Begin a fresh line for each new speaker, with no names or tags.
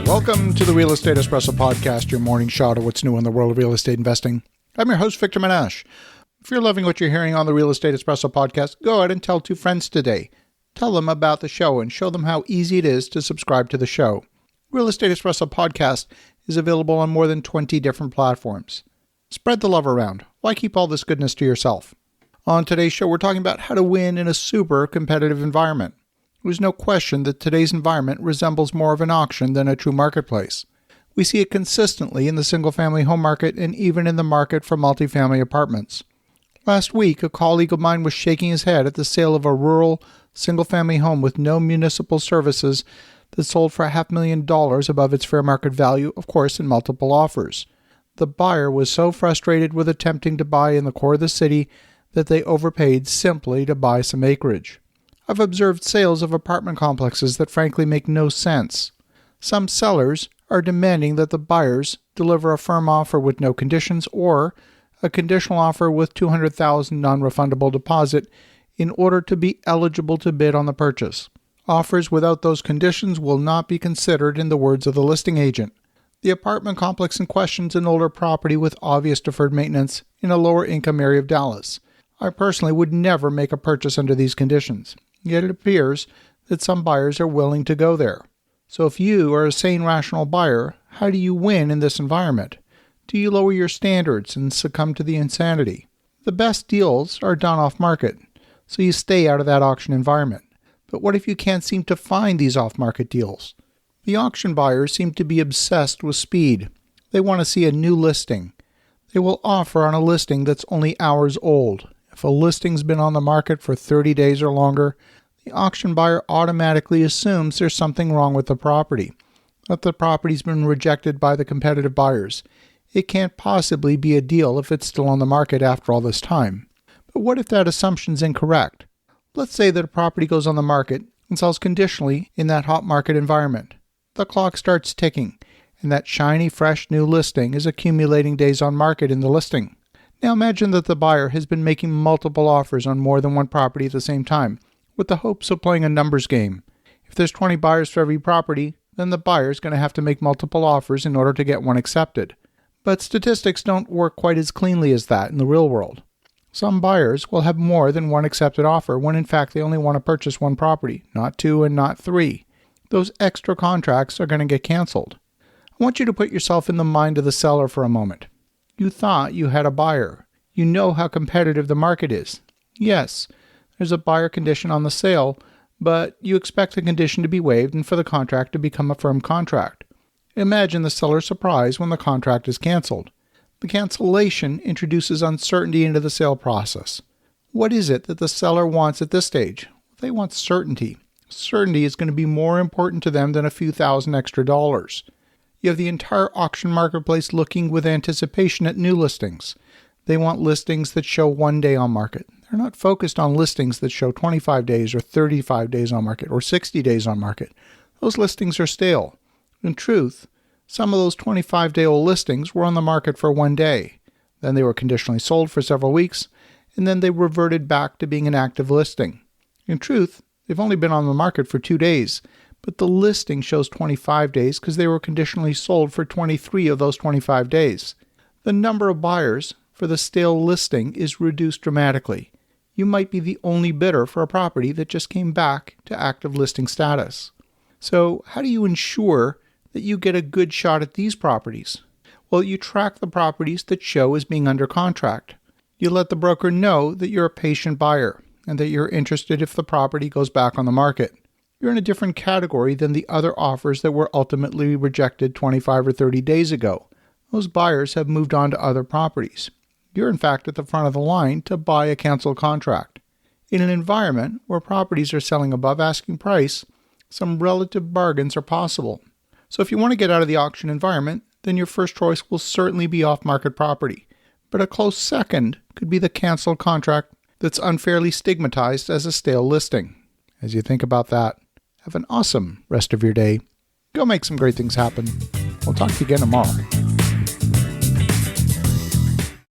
Welcome to the Real Estate Espresso Podcast, your morning shot of what's new in the world of real estate investing. I'm your host, Victor Menashe. If you're loving what you're hearing on the Real Estate Espresso Podcast, go ahead and tell 2 friends today. Tell them about the show and show them how easy it is to subscribe to the show. Real Estate Espresso Podcast is available on more than 20 different platforms. Spread the love around. Why keep all this goodness to yourself? On today's show, we're talking about how to win in a super competitive environment. There's no question that today's environment resembles more of an auction than a true marketplace. We see it consistently in the single-family home market and even in the market for multifamily apartments. Last week, a colleague of mine was shaking his head at the sale of a rural single-family home with no municipal services that sold for $500,000 above its fair market value, of course, in multiple offers. The buyer was so frustrated with attempting to buy in the core of the city that they overpaid simply to buy some acreage. I've observed sales of apartment complexes that frankly make no sense. Some sellers are demanding that the buyers deliver a firm offer with no conditions or a conditional offer with $200,000 non-refundable deposit in order to be eligible to bid on the purchase. Offers without those conditions will not be considered, in the words of the listing agent. The apartment complex in question is an older property with obvious deferred maintenance in a lower income area of Dallas. I personally would never make a purchase under these conditions. Yet it appears that some buyers are willing to go there. So if you are a sane, rational buyer, how do you win in this environment? Do you lower your standards and succumb to the insanity? The best deals are done off-market, so you stay out of that auction environment. But what if you can't seem to find these off-market deals? The auction buyers seem to be obsessed with speed. They want to see a new listing. They will offer on a listing that's only hours old. If a listing's been on the market for 30 days or longer, the auction buyer automatically assumes there's something wrong with the property, that the property's been rejected by the competitive buyers. It can't possibly be a deal if it's still on the market after all this time. But what if that assumption's incorrect? Let's say that a property goes on the market and sells conditionally in that hot market environment. The clock starts ticking, and that shiny, fresh new listing is accumulating days on market in the listing. Now imagine that the buyer has been making multiple offers on more than one property at the same time, with the hopes of playing a numbers game. If there's 20 buyers for every property, then the buyer's going to have to make multiple offers in order to get one accepted. But statistics don't work quite as cleanly as that in the real world. Some buyers will have more than one accepted offer when in fact they only want to purchase one property, not 2 and not 3. Those extra contracts are going to get canceled. I want you to put yourself in the mind of the seller for a moment. You thought you had a buyer. You know how competitive the market is. Yes, there's a buyer condition on the sale, but you expect the condition to be waived and for the contract to become a firm contract. Imagine the seller's surprise when the contract is canceled. The cancellation introduces uncertainty into the sale process. What is it that the seller wants at this stage? They want certainty. Certainty is going to be more important to them than a few thousand extra dollars. You have the entire auction marketplace looking with anticipation at new listings. They want listings that show 1 day on market. They're not focused on listings that show 25 days or 35 days on market or 60 days on market. Those listings are stale. In truth, some of those 25-day-old listings were on the market for 1 day. Then they were conditionally sold for several weeks, and then they reverted back to being an active listing. In truth, they've only been on the market for 2 days, but the listing shows 25 days because they were conditionally sold for 23 of those 25 days. The number of buyers for the stale listing is reduced dramatically. You might be the only bidder for a property that just came back to active listing status. So how do you ensure that you get a good shot at these properties? Well, you track the properties that show as being under contract. You let the broker know that you're a patient buyer and that you're interested if the property goes back on the market. You're in a different category than the other offers that were ultimately rejected 25 or 30 days ago. Those buyers have moved on to other properties. You're in fact at the front of the line to buy a canceled contract. In an environment where properties are selling above asking price, some relative bargains are possible. So if you want to get out of the auction environment, then your first choice will certainly be off-market property. But a close second could be the canceled contract that's unfairly stigmatized as a stale listing. As you think about that, have an awesome rest of your day. Go make some great things happen. We'll talk to you again tomorrow.